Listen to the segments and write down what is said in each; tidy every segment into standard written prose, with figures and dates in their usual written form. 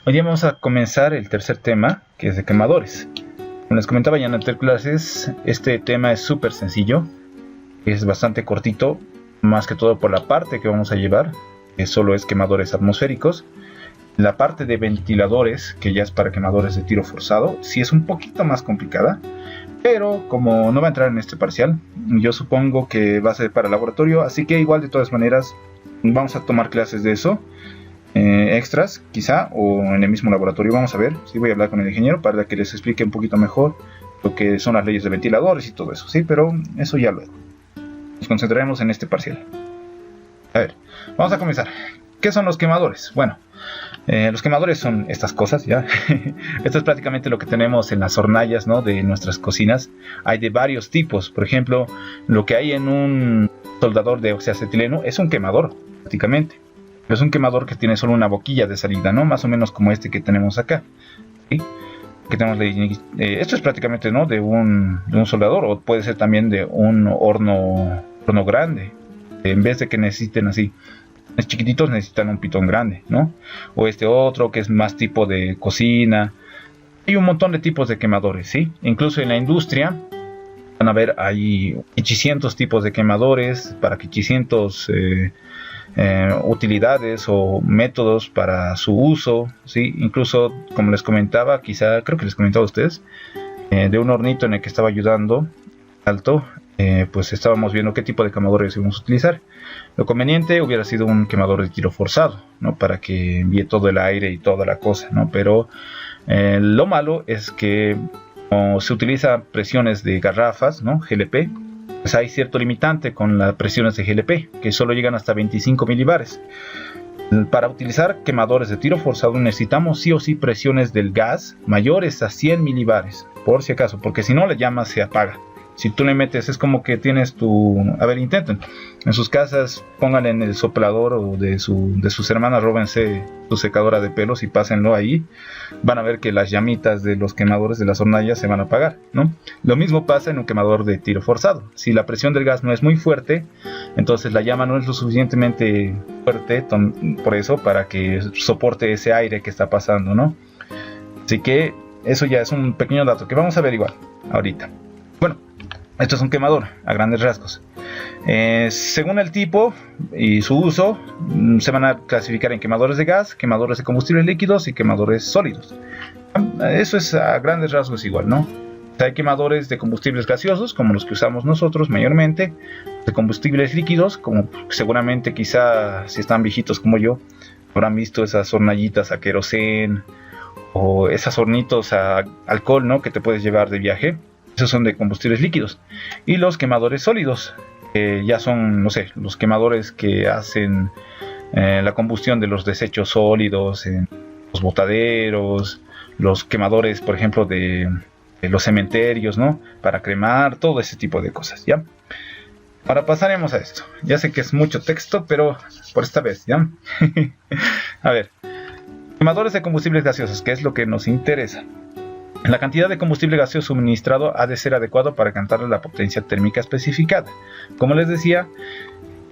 Hoy día vamos a comenzar el tercer tema, que es de quemadores. Como les comentaba ya en anteriores clases, este tema es súper sencillo, es bastante cortito, más que todo por la parte que vamos a llevar, que solo es quemadores atmosféricos. La parte de ventiladores, que ya es para quemadores de tiro forzado, sí es un poquito más complicada, pero como no va a entrar en este parcial, yo supongo que va a ser para laboratorio, así que igual de todas maneras vamos a tomar clases de eso. Extras quizá o en el mismo laboratorio, vamos a ver. Sí, voy a hablar con el ingeniero para que les explique un poquito mejor lo que son las leyes de ventiladores y todo eso, sí, pero eso ya luego. Nos concentraremos en este parcial. A ver, vamos a comenzar. ¿Qué son los quemadores? Bueno, los quemadores son estas cosas, ¿ya? Esto es prácticamente lo que tenemos en las hornallas, ¿no?, de nuestras cocinas. Hay de varios tipos. Por ejemplo, lo que hay en un soldador de oxiacetileno es un quemador, prácticamente. Es un quemador que tiene solo una boquilla de salida, ¿no? Más o menos como este que tenemos acá, ¿sí? Que tenemos esto es prácticamente, ¿no?, de un soldador, o puede ser también de un horno grande. En vez de que necesiten así los chiquititos, necesitan un pitón grande, ¿no? O este otro que es más tipo de cocina. Hay un montón de tipos de quemadores, ¿sí? Incluso en la industria van a ver, hay 800 tipos de quemadores para 800 utilidades o métodos para su uso, ¿sí? Incluso, como les comentaba, creo que les comentaba a ustedes, de un hornito en el que estaba ayudando alto, pues estábamos viendo qué tipo de quemadores íbamos a utilizar. Lo conveniente hubiera sido un quemador de tiro forzado, ¿no?, para que envíe todo el aire y toda la cosa, ¿no? Pero lo malo es que como se utiliza presiones de garrafas, ¿no?, GLP, pues hay cierto limitante con las presiones de GLP, que solo llegan hasta 25 milibares. Para utilizar quemadores de tiro forzado necesitamos sí o sí presiones del gas mayores a 100 milibares, por si acaso, porque si no la llama se apaga. Si tú le metes, es como que tienes a ver, intenten. En sus casas, pónganle en el soplador o de sus hermanas, róbense su secadora de pelos y pásenlo ahí. Van a ver que las llamitas de los quemadores de las hornallas se van a apagar, ¿no? Lo mismo pasa en un quemador de tiro forzado. Si la presión del gas no es muy fuerte, entonces la llama no es lo suficientemente fuerte, por eso, para que soporte ese aire que está pasando, ¿no? Así que eso ya es un pequeño dato que vamos a ver igual ahorita. Bueno, esto es un quemador a grandes rasgos. Según el tipo y su uso, se van a clasificar en quemadores de gas, quemadores de combustibles líquidos y quemadores sólidos. Eso es a grandes rasgos igual, ¿no? Hay quemadores de combustibles gaseosos, como los que usamos nosotros mayormente, de combustibles líquidos, como seguramente quizá si están viejitos como yo, habrán visto esas hornallitas a querosén o esos hornitos a alcohol, ¿no?, que te puedes llevar de viaje. Esos son de combustibles líquidos. Y los quemadores sólidos, ya son, no sé, los quemadores que hacen la combustión de los desechos sólidos en los botaderos, los quemadores, por ejemplo, de los cementerios, ¿no?, para cremar, todo ese tipo de cosas, ¿ya? Ahora pasaremos a esto. Ya sé que es mucho texto, pero por esta vez, ¿ya? A ver, quemadores de combustibles gaseosos, que es lo que nos interesa. La cantidad de combustible gaseoso suministrado ha de ser adecuado para alcanzar la potencia térmica especificada. Como les decía,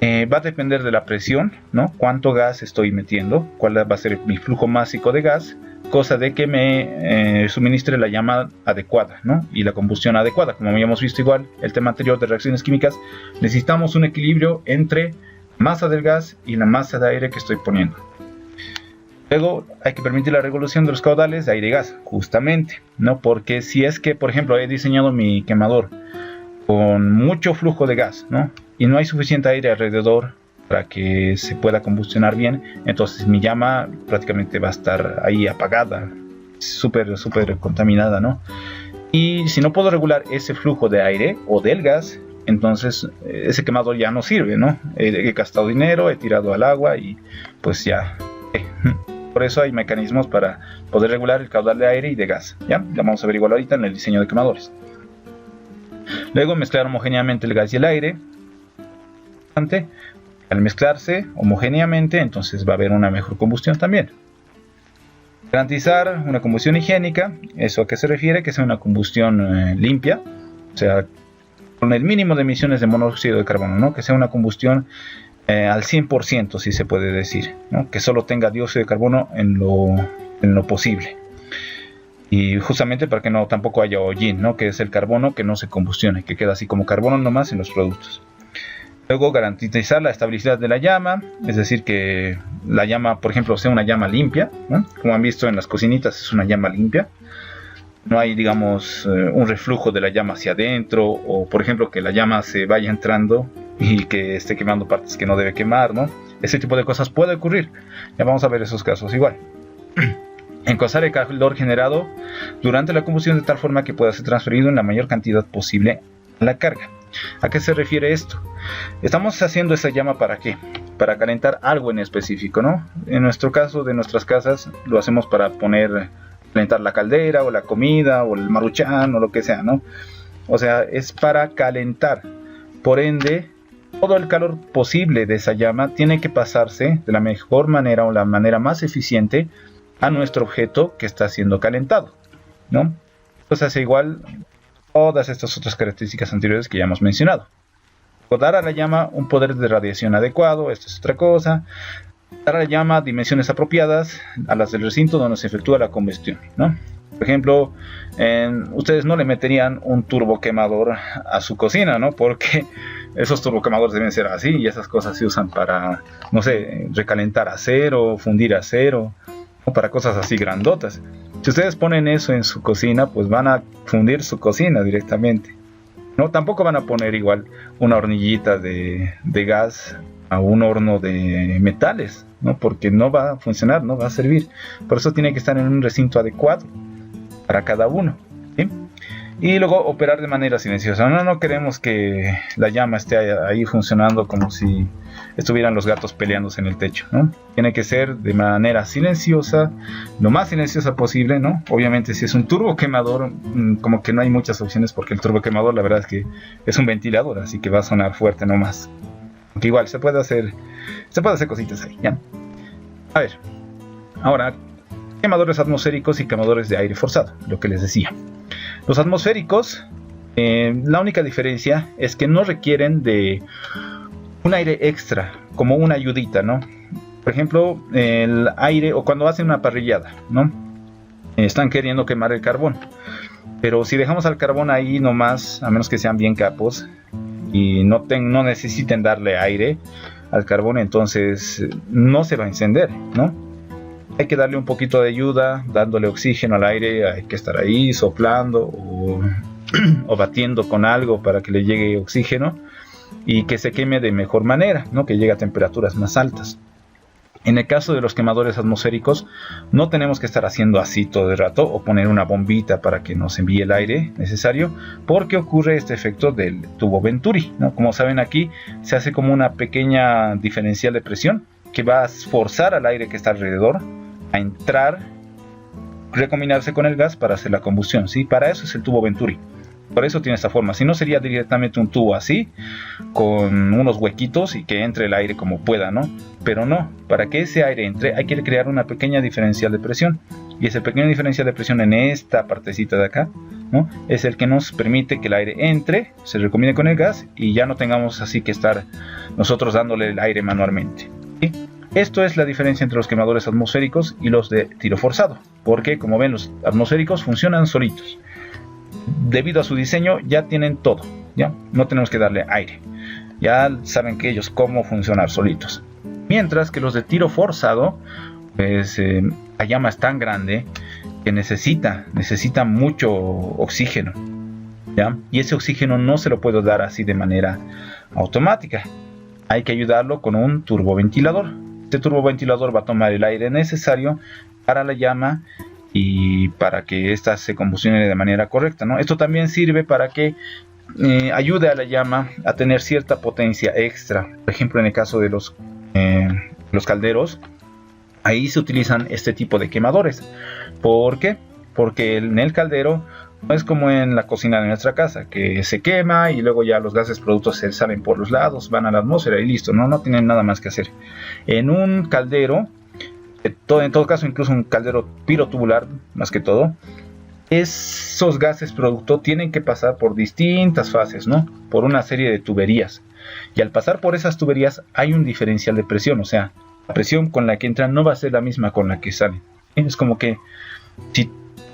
va a depender de la presión, ¿no?, cuánto gas estoy metiendo, cuál va a ser mi flujo másico de gas, cosa de que me suministre la llama adecuada, ¿no?, y la combustión adecuada. Como habíamos visto igual el tema anterior de reacciones químicas, necesitamos un equilibrio entre masa del gas y la masa de aire que estoy poniendo. Luego hay que permitir la regulación de los caudales de aire y gas, justamente, ¿no? Porque si es que, por ejemplo, he diseñado mi quemador con mucho flujo de gas, ¿no?, y no hay suficiente aire alrededor para que se pueda combustionar bien, entonces mi llama prácticamente va a estar ahí apagada, súper contaminada, ¿no? Y si no puedo regular ese flujo de aire o del gas, entonces ese quemador ya no sirve, ¿no? He gastado dinero, he tirado al agua y pues ya... Por eso hay mecanismos para poder regular el caudal de aire y de gas, ¿ya? Ya vamos a ver igual ahorita en el diseño de quemadores. Luego mezclar homogéneamente el gas y el aire. Al mezclarse homogéneamente, entonces va a haber una mejor combustión también. Garantizar una combustión higiénica. ¿Eso a qué se refiere? Que sea una combustión limpia, o sea, con el mínimo de emisiones de monóxido de carbono, ¿no? Que sea una combustión al 100%, si se puede decir, ¿no? Que solo tenga dióxido de carbono en en lo posible. Y justamente para que no tampoco haya hollín, ¿no? Que es el carbono que no se combustione, que queda así como carbono nomás en los productos. Luego, garantizar la estabilidad de la llama, es decir, que la llama, por ejemplo, sea una llama limpia, ¿no? Como han visto en las cocinitas, es una llama limpia. No hay, digamos, un reflujo de la llama hacia adentro, o por ejemplo, que la llama se vaya entrando y que esté quemando partes que no debe quemar, ¿no? Ese tipo de cosas puede ocurrir. Ya vamos a ver esos casos igual. Encauzar el calor generado durante la combustión de tal forma que pueda ser transferido en la mayor cantidad posible a la carga. ¿A qué se refiere esto? Estamos haciendo esa llama ¿para qué? Para calentar algo en específico, ¿no? En nuestro caso, de nuestras casas, lo hacemos para calentar la caldera o la comida o el maruchan o lo que sea, ¿no? O sea, es para calentar. Por ende, todo el calor posible de esa llama tiene que pasarse de la mejor manera o la manera más eficiente a nuestro objeto que está siendo calentado, ¿no? Entonces hace igual todas estas otras características anteriores que ya hemos mencionado. Dar a la llama un poder de radiación adecuado, esto es otra cosa. Dar a la llama dimensiones apropiadas a las del recinto donde se efectúa la combustión, ¿no? Por ejemplo, ustedes no le meterían un turboquemador a su cocina, ¿no? Porque esos turboquemadores deben ser así y esas cosas se usan para, no sé, recalentar acero, fundir acero, o para cosas así grandotas. Si ustedes ponen eso en su cocina, pues van a fundir su cocina directamente, ¿no? Tampoco van a poner igual una hornillita de gas a un horno de metales, ¿no? Porque no va a funcionar, no va a servir. Por eso tiene que estar en un recinto adecuado para cada uno, ¿sí? Y luego operar de manera silenciosa. No queremos que la llama esté ahí funcionando como si estuvieran los gatos peleándose en el techo, ¿no? Tiene que ser de manera silenciosa, lo más silenciosa posible, ¿no? Obviamente si es un turboquemador, como que no hay muchas opciones porque el turboquemador la verdad es que es un ventilador, así que va a sonar fuerte nomás. Aunque igual se puede hacer cositas ahí, ¿ya? A ver, ahora, quemadores atmosféricos y quemadores de aire forzado, lo que les decía. Los atmosféricos, la única diferencia es que no requieren de un aire extra, como una ayudita, ¿no? Por ejemplo, el aire, o cuando hacen una parrillada, ¿no? Están queriendo quemar el carbón. Pero si dejamos al carbón ahí nomás, a menos que sean bien capos y no necesiten darle aire al carbón, entonces no se va a encender, ¿no? Hay que darle un poquito de ayuda, dándole oxígeno al aire, hay que estar ahí soplando o batiendo con algo para que le llegue oxígeno y que se queme de mejor manera, ¿no? Que llegue a temperaturas más altas. En el caso de los quemadores atmosféricos, no tenemos que estar haciendo así todo el rato o poner una bombita para que nos envíe el aire necesario, porque ocurre este efecto del tubo Venturi, ¿no? Como saben, aquí se hace como una pequeña diferencial de presión que va a forzar al aire que está alrededor a entrar, recombinarse con el gas para hacer la combustión, ¿sí? Para eso es el tubo Venturi. Por eso tiene esta forma. Si no, sería directamente un tubo así, con unos huequitos y que entre el aire como pueda, ¿no? Pero no, para que ese aire entre hay que crear una pequeña diferencial de presión. Y ese pequeño diferencial de presión en esta partecita de acá, ¿no? Es el que nos permite que el aire entre, se recombine con el gas y ya no tengamos así que estar nosotros dándole el aire manualmente, ¿sí? Esto es la diferencia entre los quemadores atmosféricos y los de tiro forzado. Porque, como ven, los atmosféricos funcionan solitos. Debido a su diseño ya tienen todo, ¿ya? No tenemos que darle aire. Ya saben que ellos cómo funcionar solitos. Mientras que los de tiro forzado, pues la llama es tan grande que necesita mucho oxígeno, ¿ya? Y ese oxígeno no se lo puedo dar así de manera automática. Hay que ayudarlo con un turboventilador. Este turboventilador va a tomar el aire necesario para la llama y para que ésta se combustione de manera correcta, ¿no? Esto también sirve para que ayude a la llama a tener cierta potencia extra. Por ejemplo, en el caso de los calderos, ahí se utilizan este tipo de quemadores. ¿Por qué? Porque en el caldero no es como en la cocina de nuestra casa, que se quema y luego ya los gases productos se salen por los lados, van a la atmósfera y listo, no tienen nada más que hacer. En un caldero, en todo caso, incluso un caldero pirotubular, más que todo, esos gases producto tienen que pasar por distintas fases, ¿no? Por una serie de tuberías. Y al pasar por esas tuberías hay un diferencial de presión, o sea, la presión con la que entran no va a ser la misma con la que salen. Es como que si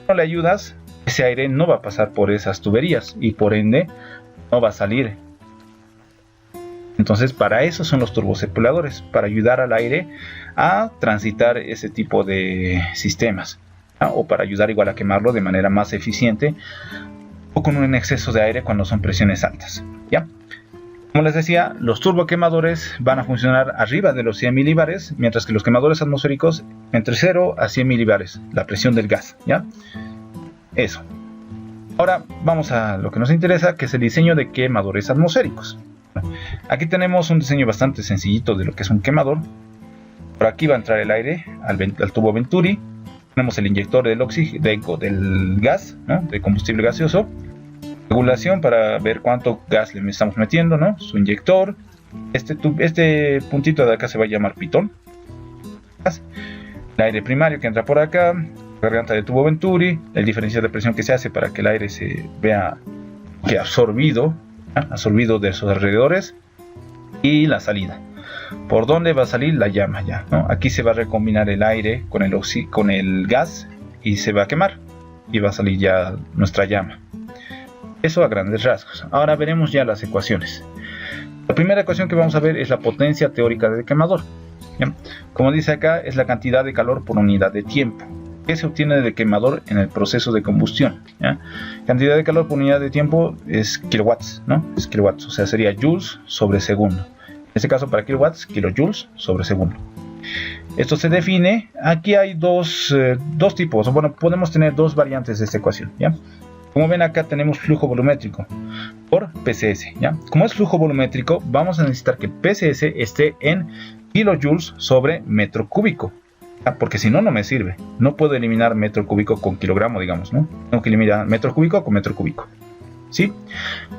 no le ayudas, ese aire no va a pasar por esas tuberías y por ende no va a salir. Entonces para eso son los turbocirculadores, para ayudar al aire a transitar ese tipo de sistemas, ¿no? O para ayudar igual a quemarlo de manera más eficiente o con un exceso de aire cuando son presiones altas, ¿ya? Como les decía, los turboquemadores van a funcionar arriba de los 100 milibares, mientras que los quemadores atmosféricos entre 0 a 100 milibares, la presión del gas, ¿ya? Eso. Ahora vamos a lo que nos interesa, que es el diseño de quemadores atmosféricos. Aquí tenemos un diseño bastante sencillito de lo que es un quemador. Por aquí va a entrar el aire al tubo Venturi. Tenemos el inyector del gas, ¿no? De combustible gaseoso. Regulación para ver cuánto gas le estamos metiendo, ¿no? Su inyector. Este puntito de acá se va a llamar pitón. El aire primario que entra por acá. Garganta del tubo Venturi. El diferencial de presión que se hace para que el aire se vea que absorbido de sus alrededores. Y la salida. ¿Por dónde va a salir la llama ya, ¿no? Aquí se va a recombinar el aire con el gas y se va a quemar. Y va a salir ya nuestra llama. Eso a grandes rasgos. Ahora veremos ya las ecuaciones. La primera ecuación que vamos a ver es la potencia teórica del quemador, ¿ya? Como dice acá, es la cantidad de calor por unidad de tiempo que se obtiene del quemador en el proceso de combustión, ¿ya? Cantidad de calor por unidad de tiempo es kilowatts, ¿no? Es kilowatts, o sea, sería joules sobre segundo. En este caso para kilowatts, kilojoules sobre segundo. Esto se define, aquí hay dos tipos, bueno, podemos tener dos variantes de esta ecuación, ¿ya? Como ven acá tenemos flujo volumétrico por PCS, ¿ya? Como es flujo volumétrico, vamos a necesitar que el PCS esté en kilojoules sobre metro cúbico, ¿ya? Porque si no, no me sirve. No puedo eliminar metro cúbico con kilogramo, digamos, ¿no? Tengo que eliminar metro cúbico con metro cúbico, ¿sí?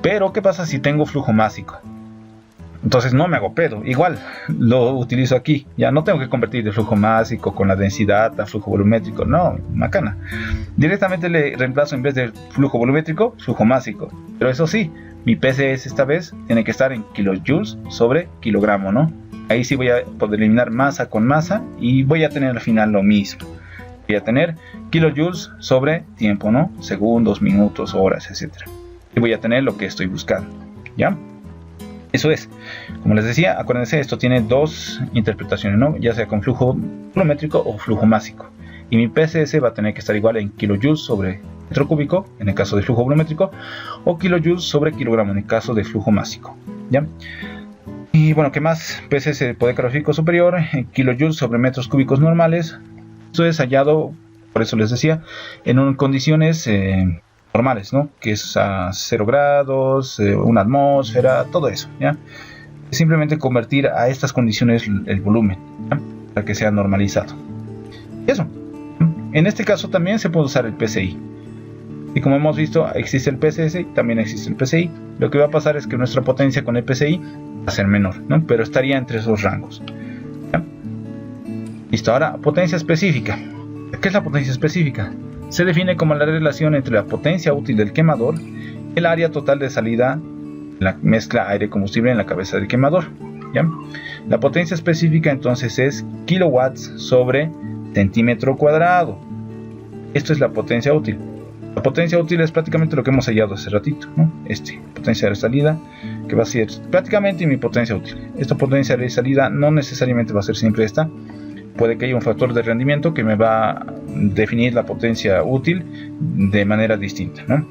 Pero, ¿qué pasa si tengo flujo másico? Entonces no me hago pedo, igual lo utilizo aquí, ya no tengo que convertir de flujo másico con la densidad a flujo volumétrico, no, macana. Directamente le reemplazo en vez de flujo volumétrico, flujo másico. Pero eso sí, mi PCS esta vez tiene que estar en kilojoules sobre kilogramo, ¿no? Ahí sí voy a poder eliminar masa con masa y voy a tener al final lo mismo. Voy a tener kilojoules sobre tiempo, ¿no? Segundos, minutos, horas, etc. Y voy a tener lo que estoy buscando, ¿ya? Eso es, como les decía, acuérdense, esto tiene dos interpretaciones, ¿no? Ya sea con flujo volumétrico o flujo másico. Y mi PCS va a tener que estar igual en kilojoules sobre metro cúbico, en el caso de flujo volumétrico, o kilojoules sobre kilogramo, en el caso de flujo másico, ¿ya? Y bueno, ¿qué más? PCS de poder calórico superior, kilojoules sobre metros cúbicos normales. Esto es hallado, por eso les decía, en condiciones normales, ¿no? Que es a 0 grados, una atmósfera, todo eso, ¿ya? Simplemente convertir a estas condiciones el volumen, ¿ya? Para que sea normalizado. Y eso. En este caso también se puede usar el PCI. Y como hemos visto, existe el PCS y también existe el PCI. Lo que va a pasar es que nuestra potencia con el PCI va a ser menor, ¿no? Pero estaría entre esos rangos, ¿ya? Listo, ahora potencia específica. ¿Qué es la potencia específica? Se define como la relación entre la potencia útil del quemador y el área total de salida de la mezcla aire-combustible en la cabeza del quemador, ¿ya? La potencia específica entonces es kilowatts sobre centímetro cuadrado. Esto es la potencia útil. La potencia útil es prácticamente lo que hemos hallado hace ratito, ¿no? Potencia de salida, que va a ser prácticamente mi potencia útil. Esta potencia de salida no necesariamente va a ser siempre esta. Puede que haya un factor de rendimiento que me va a definir la potencia útil de manera distinta, ¿no?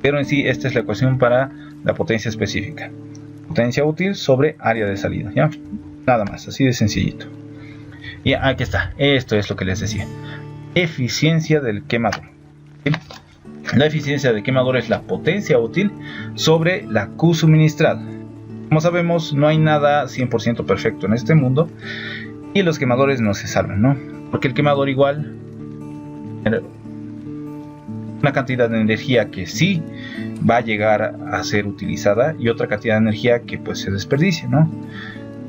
Pero en sí, esta es la ecuación para la potencia específica. Potencia útil sobre área de salida, ¿ya? Nada más, así de sencillito. Y aquí está, esto es lo que les decía. Eficiencia del quemador, ¿sí? La eficiencia del quemador es la potencia útil sobre la Q suministrada. Como sabemos, no hay nada 100% perfecto en este mundo. Y los quemadores no se salvan, ¿no? Porque el quemador igual una cantidad de energía que sí va a llegar a ser utilizada y otra cantidad de energía que pues se desperdicia, ¿no?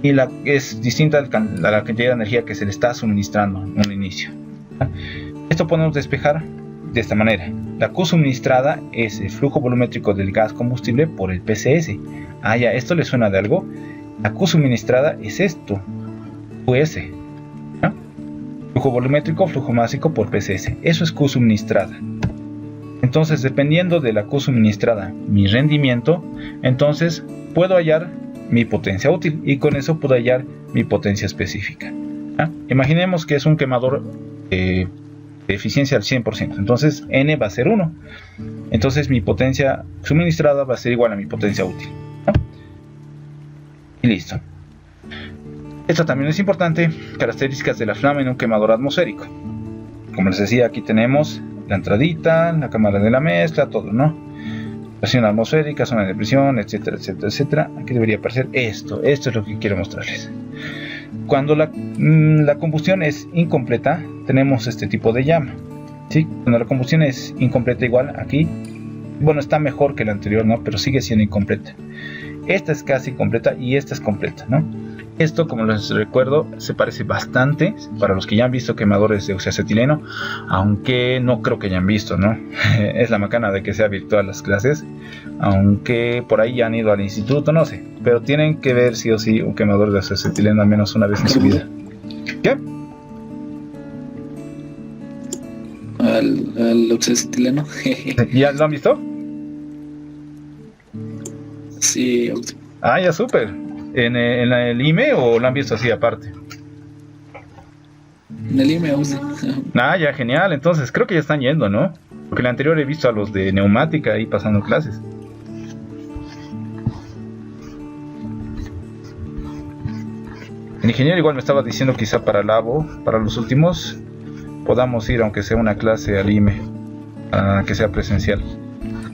Y es distinta a la cantidad de energía que se le está suministrando en un inicio. Esto podemos despejar de esta manera. La Q suministrada es el flujo volumétrico del gas combustible por el PCS. Ah, ya, ¿esto le suena de algo? La Q suministrada es esto. QS, ¿no? flujo volumétrico, flujo másico por PCS. Eso es Q suministrada. Entonces, dependiendo de la Q suministrada, mi rendimiento, entonces puedo hallar mi potencia útil y con eso puedo hallar mi potencia específica. Imaginemos que es un quemador de eficiencia al 100%, entonces N va a ser 1. Entonces mi potencia suministrada va a ser igual a mi potencia útil. Y listo. Esto también es importante, características de la flama en un quemador atmosférico. Como les decía, aquí tenemos la entradita, la cámara de la mezcla, todo, ¿no? Presión atmosférica, zona de presión, etcétera, etcétera, etcétera. Aquí debería aparecer esto es lo que quiero mostrarles. Cuando la combustión es incompleta, tenemos este tipo de llama, ¿sí? Cuando la combustión es incompleta, igual aquí, bueno, está mejor que la anterior, ¿no? Pero sigue siendo incompleta. Esta es casi completa y esta es completa, ¿no? Esto, como les recuerdo, se parece bastante para los que ya han visto quemadores de oxiacetileno, aunque no creo que hayan visto, ¿no? Es la macana de que sea virtual las clases, aunque por ahí ya han ido al instituto, no sé, pero tienen que ver sí o sí un quemador de oxiacetileno al menos una vez en su vida. ¿Qué? Al oxiacetileno. ¿Ya lo han visto? Sí. Ah, ya, súper. ¿En el IME o lo han visto así aparte? En el IME. Ah, ya, genial. Entonces creo que ya están yendo, ¿no? Porque la anterior he visto a los de neumática ahí pasando clases. El ingeniero igual me estaba diciendo quizá para Labo, para los últimos, podamos ir aunque sea una clase al IME, que sea presencial.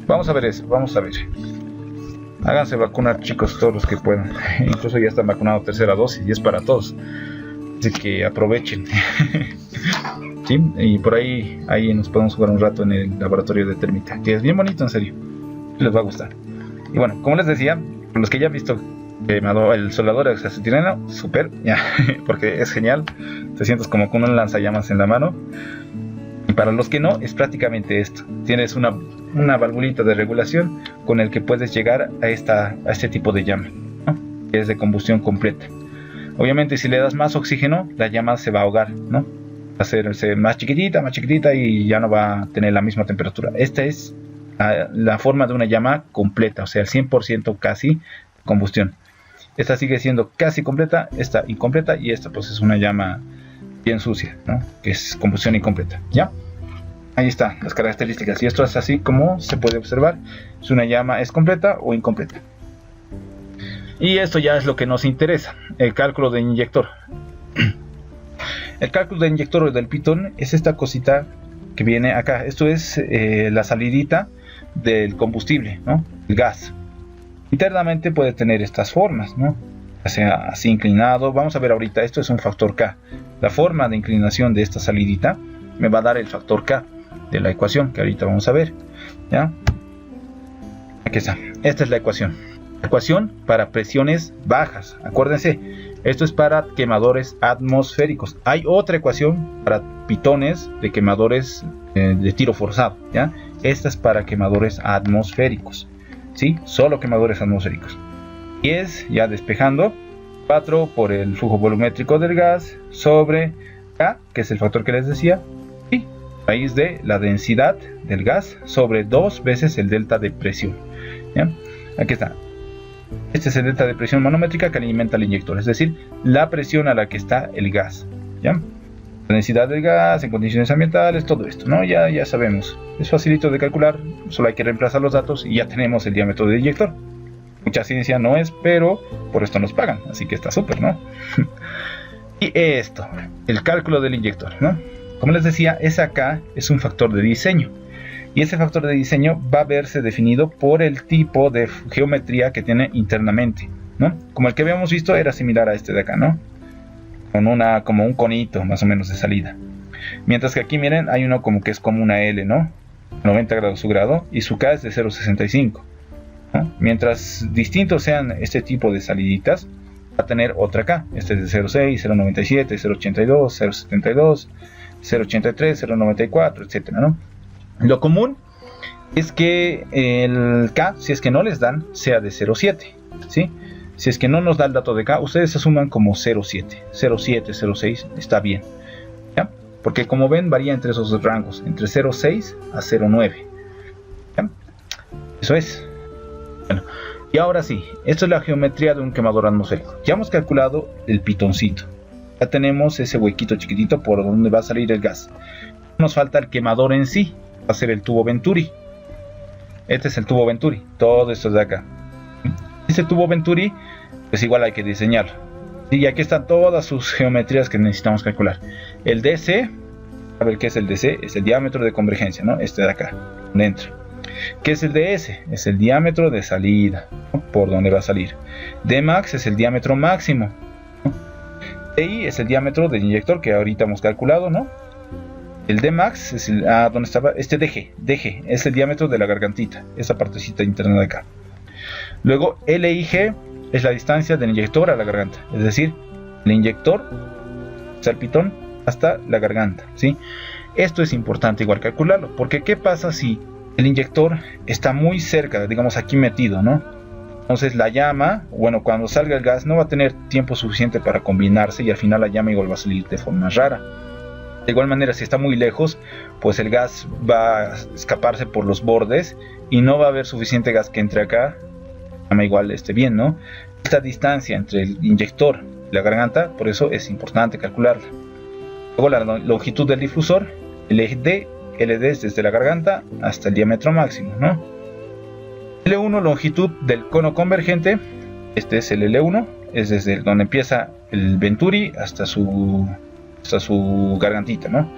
Vamos a ver eso, vamos a ver. Háganse vacunar, chicos, todos los que puedan. Incluso ya están vacunados tercera dosis y es para todos. Así que aprovechen. ¿Sí? Y por ahí nos podemos jugar un rato en el laboratorio de térmica, que es bien bonito, en serio. Les va a gustar. Y bueno, como les decía, los que ya han visto el soldador de oxiacetileno, súper, ya, porque es genial. Te sientes como con un lanzallamas en la mano. Y para los que no, es prácticamente esto. Tienes una valvulita de regulación con el que puedes llegar a este tipo de llama, ¿no? Que es de combustión completa. Obviamente si le das más oxígeno, la llama se va a ahogar, ¿no? Va a hacerse más chiquitita y ya no va a tener la misma temperatura. Esta es la forma de una llama completa, o sea, el 100% casi combustión. Esta sigue siendo casi completa, esta incompleta y esta pues es una llama bien sucia, ¿no? Que es combustión incompleta, ¿ya? Ahí están las características y esto es así como se puede observar si una llama es completa o incompleta. Y esto ya es lo que nos interesa, el cálculo de inyector. El cálculo de inyector del pitón es esta cosita que viene acá. Esto es la salidita del combustible, ¿no? El gas. Internamente puede tener estas formas, ¿no? Ya sea así inclinado. Vamos a ver ahorita, esto es un factor K. La forma de inclinación de esta salidita me va a dar el factor K de la ecuación que ahorita vamos a ver, ¿ya? Aquí está, esta es la ecuación. Ecuación para presiones bajas. Acuérdense, esto es para quemadores atmosféricos. Hay otra ecuación para pitones de quemadores de tiro forzado, ¿ya? Esta es para quemadores atmosféricos, ¿sí? Solo quemadores atmosféricos. Y es, ya despejando, 4 por el flujo volumétrico del gas sobre K, que es el factor que les decía, y raíz de la densidad del gas sobre 2 veces el delta de presión, ¿ya? Aquí está. Este es el delta de presión manométrica que alimenta el inyector, es decir, la presión a la que está el gas, ¿ya? La densidad del gas en condiciones ambientales, todo esto, ¿no? Ya sabemos. Es facilito de calcular, solo hay que reemplazar los datos y ya tenemos el diámetro del inyector. Mucha ciencia no es, pero por esto nos pagan, así que está súper, ¿no? Y esto, el cálculo del inyector, ¿no? Como les decía, ese acá es un factor de diseño. Y ese factor de diseño va a verse definido por el tipo de geometría que tiene internamente, ¿no? Como el que habíamos visto era similar a este de acá, ¿no? Como un conito más o menos de salida. Mientras que aquí, miren, hay uno como que es como una L, ¿no? 90 grados su grado y su K es de 0,65, ¿no? Mientras distintos sean este tipo de saliditas, va a tener otra K. Este es de 0,6, 0,97, 0,82, 0,72, 0,83, 0,94, etcétera, ¿no? Lo común es que el K, si es que no les dan, sea de 0,7, ¿sí? Si es que no nos da el dato de K, ustedes asuman como 0,7, 0,7, 0,6, está bien, ¿ya? porque como ven varía entre esos dos rangos, entre 0.6 a 0.9. ¿Ya? Eso es. Bueno, y ahora sí, esto es la geometría de un quemador atmosférico. Ya hemos calculado el pitoncito, ya tenemos ese huequito chiquitito por donde va a salir el gas. Nos falta el quemador en sí, va a ser el tubo Venturi. Este es el tubo Venturi, todo esto de acá. Este tubo Venturi, pues igual hay que diseñarlo. Y aquí están todas sus geometrías que necesitamos calcular. El DC, a ver qué es el DC, es el diámetro de convergencia, ¿no? Este de acá, dentro. ¿Qué es el DS? Es el diámetro de salida, ¿no? Por donde va a salir. Dmax es el diámetro máximo, ¿no? DI es el diámetro del inyector que ahorita hemos calculado, ¿no? El Dmax es el, ¿dónde estaba? Este DG es el diámetro de la gargantita, esa partecita interna de acá. Luego LIG es la distancia del inyector a la garganta, es decir, el inyector, o sea, el pitón, hasta la garganta, ¿sí? Esto es importante igual calcularlo, porque ¿qué pasa si el inyector está muy cerca, digamos aquí metido, ¿no? Entonces la llama, bueno, cuando salga el gas no va a tener tiempo suficiente para combinarse y al final la llama igual va a salir de forma rara. De igual manera, si está muy lejos, pues el gas va a escaparse por los bordes y no va a haber suficiente gas que entre acá, la llama igual esté bien, ¿no? Esta distancia entre el inyector y la garganta, por eso es importante calcularla. Luego la longitud del difusor, LD es desde la garganta hasta el diámetro máximo, ¿no? L1, longitud del cono convergente, este es el L1, es desde donde empieza el Venturi hasta su gargantita, ¿no?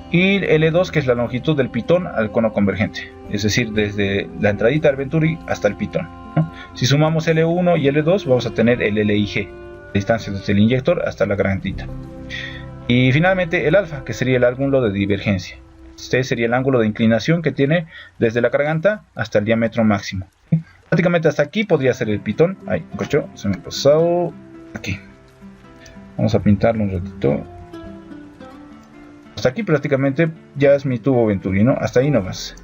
Y L2, que es la longitud del pitón al cono convergente, es decir, desde la entradita del Venturi hasta el pitón, ¿no? Si sumamos L1 y L2, vamos a tener el LIG, la distancia desde el inyector hasta la gargantita. Y finalmente el alfa, que sería el ángulo de divergencia. Este sería el ángulo de inclinación que tiene desde la garganta hasta el diámetro máximo. Prácticamente hasta aquí podría ser el pitón. Ay, cocho, se me ha pasado. Aquí. Vamos a pintarlo un ratito. Hasta aquí prácticamente ya es mi tubo Venturi, ¿no? Hasta ahí nomás.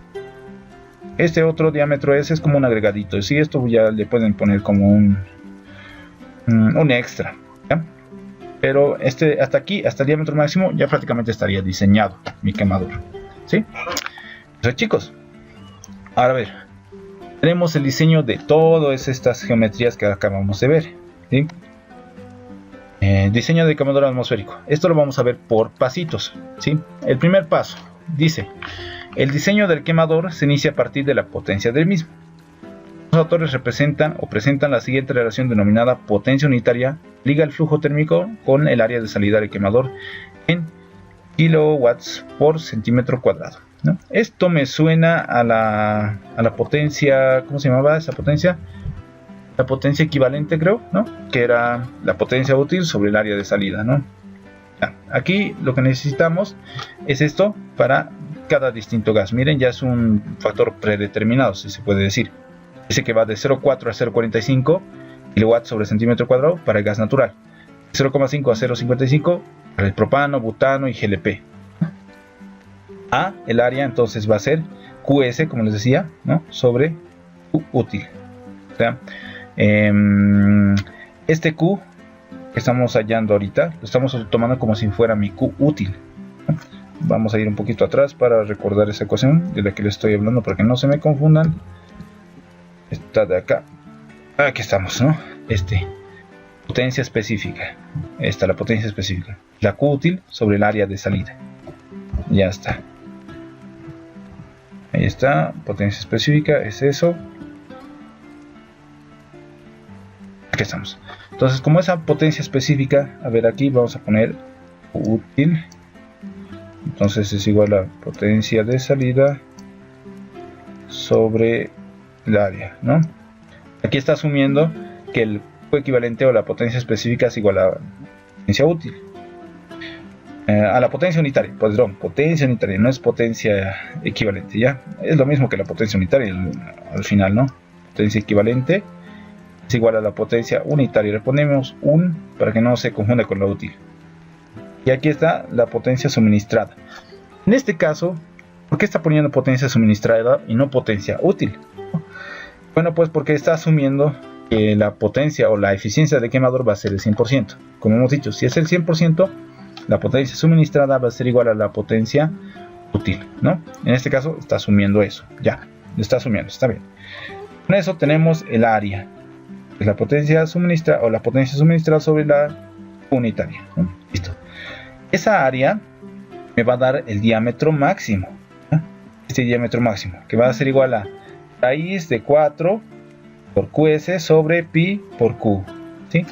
Este otro diámetro S es como un agregadito. Sí, esto ya le pueden poner como un extra, ¿ya? Pero hasta aquí, hasta el diámetro máximo, ya prácticamente estaría diseñado mi quemador, ¿sí? Entonces, chicos, ahora a ver, tenemos el diseño de todas estas geometrías que acabamos de ver, ¿sí? Diseño de quemador atmosférico. Esto lo vamos a ver por pasitos, ¿sí? El primer paso dice: el diseño del quemador se inicia a partir de la potencia del mismo. Los autores representan o presentan la siguiente relación denominada potencia unitaria liga el flujo térmico con el área de salida del quemador en kilowatts por centímetro cuadrado, ¿no? Esto me suena a la potencia, ¿cómo se llamaba esa potencia? La potencia equivalente, creo, ¿no? Que era la potencia útil sobre el área de salida, ¿no? Aquí lo que necesitamos es esto para cada distinto gas. Miren, ya es un factor predeterminado, si se puede decir. Dice que va de 0,4 a 0,45 kilowatts sobre centímetro cuadrado para el gas natural, 0,5 a 0,55 para el propano, butano y GLP. El área entonces va a ser QS, como les decía, ¿no? Sobre Q útil. O sea, este Q que estamos hallando ahorita, lo estamos tomando como si fuera mi Q útil, ¿no? Vamos a ir un poquito atrás para recordar esa ecuación de la que les estoy hablando para que no se me confundan. Esta de acá, aquí estamos, ¿no? Potencia específica, esta la potencia específica, la Q útil sobre el área de salida. Ya está, ahí está, potencia específica es eso. Aquí estamos. Entonces, como esa potencia específica, a ver, aquí vamos a poner útil, entonces es igual a potencia de salida sobre el área, ¿no? Aquí está asumiendo que el Q equivalente o la potencia específica es igual a la potencia útil, a la potencia unitaria, perdón, potencia unitaria, no es potencia equivalente, ya es lo mismo que la potencia unitaria al final, ¿no? Potencia equivalente es igual a la potencia unitaria, le ponemos un para que no se confunda con la útil. Y aquí está la potencia suministrada. En este caso, ¿por qué está poniendo potencia suministrada y no potencia útil? Bueno, pues porque está asumiendo que la potencia o la eficiencia de quemador va a ser el 100%. Como hemos dicho, si es el 100%, la potencia suministrada va a ser igual a la potencia útil, ¿no? En este caso está asumiendo eso, ya, lo está asumiendo, está bien. Con eso tenemos el área, que es la potencia suministrada o la potencia suministrada sobre la unitaria, ¿no? Listo. Esa área me va a dar el diámetro máximo, ¿no? Este diámetro máximo, que va a ser igual a raíz de 4 por QS sobre pi por Q, ¿sí?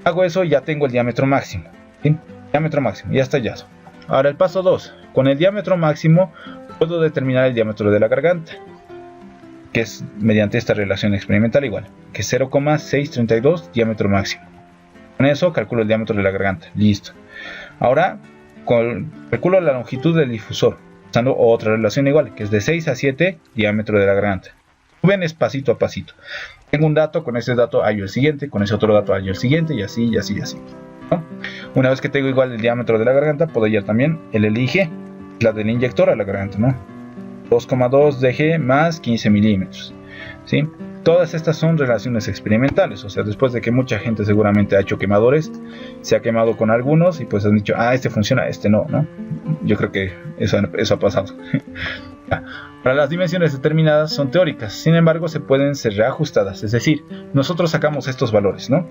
Hago eso y ya tengo el diámetro máximo, ¿sí? Diámetro máximo, ya está ya. Ahora el paso 2, con el diámetro máximo puedo determinar el diámetro de la garganta, que es mediante esta relación experimental igual, que es 0,632 diámetro máximo. Con eso calculo el diámetro de la garganta, listo. Ahora calculo la longitud del difusor, usando otra relación igual, que es de 6 a 7 diámetro de la garganta. Ven es pasito a pasito. Tengo un dato, con ese dato hallo el siguiente, con ese otro dato hallo el siguiente, y así, y así, y así, ¿no? Una vez que tengo igual el diámetro de la garganta, puedo hallar también el LIG, la del inyector a la garganta, ¿no? 2,2 dg más 15 milímetros, ¿sí? Todas estas son relaciones experimentales, o sea, después de que mucha gente seguramente ha hecho quemadores, se ha quemado con algunos y pues han dicho, este funciona, este no, ¿no? Yo creo que eso ha pasado. Para las dimensiones determinadas son teóricas, sin embargo se pueden ser reajustadas, es decir, nosotros sacamos estos valores, ¿no?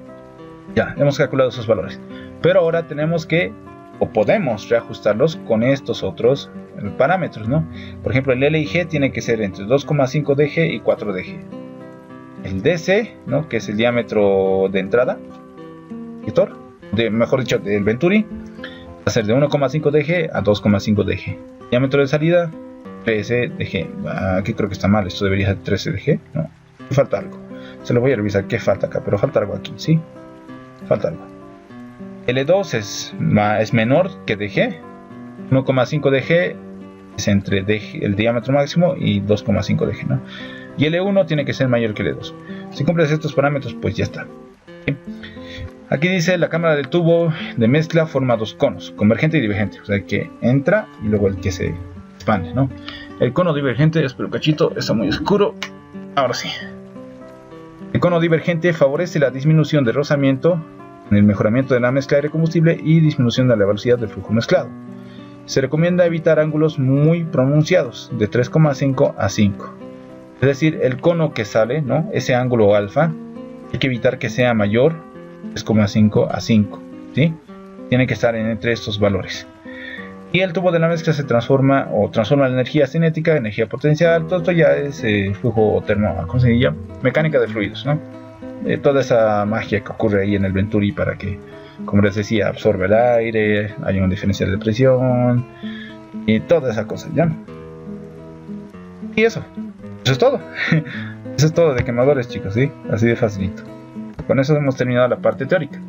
Ya, hemos calculado esos valores, pero ahora tenemos que, o podemos reajustarlos con estos otros parámetros, ¿no? Por ejemplo, el LIG tiene que ser entre 2,5 dg y 4 dg. El DC, ¿no? Que es el diámetro de entrada, mejor dicho, del Venturi, va a ser de 1,5 dg a 2,5 dg. Diámetro de salida, 13 dg. Aquí creo que está mal, esto debería ser 13 dg, ¿no? Falta algo. Se lo voy a revisar qué falta acá, pero falta algo aquí, ¿sí? Falta algo. L2 es menor que dg. 1,5 dg es entre el diámetro máximo y 2,5 dg, ¿no? Y L1 tiene que ser mayor que L2. Si cumples estos parámetros, pues ya está. ¿Sí? Aquí dice la cámara del tubo de mezcla forma dos conos, convergente y divergente. O sea, el que entra y luego el que se expande, ¿no? El cono divergente, espero cachito, está muy oscuro. Ahora sí. El cono divergente favorece la disminución de rozamiento, el mejoramiento de la mezcla aire-combustible y disminución de la velocidad del flujo mezclado. Se recomienda evitar ángulos muy pronunciados, de 3,5 a 5. Es decir, el cono que sale, ¿no? Ese ángulo alfa, hay que evitar que sea mayor, 3,5 a 5, ¿sí? Tiene que estar entre estos valores. Y el tubo de la mezcla se transforma la energía cinética en energía potencial. Todo esto ya es flujo ¿cómo se llama? Mecánica de fluidos, ¿no? Toda esa magia que ocurre ahí en el Venturi para que, como les decía, absorbe el aire, haya un diferencial de presión y toda esa cosa, ¿ya? Y eso es todo. Eso es todo de quemadores, chicos, ¿sí? Así de facilito. Con eso hemos terminado la parte teórica.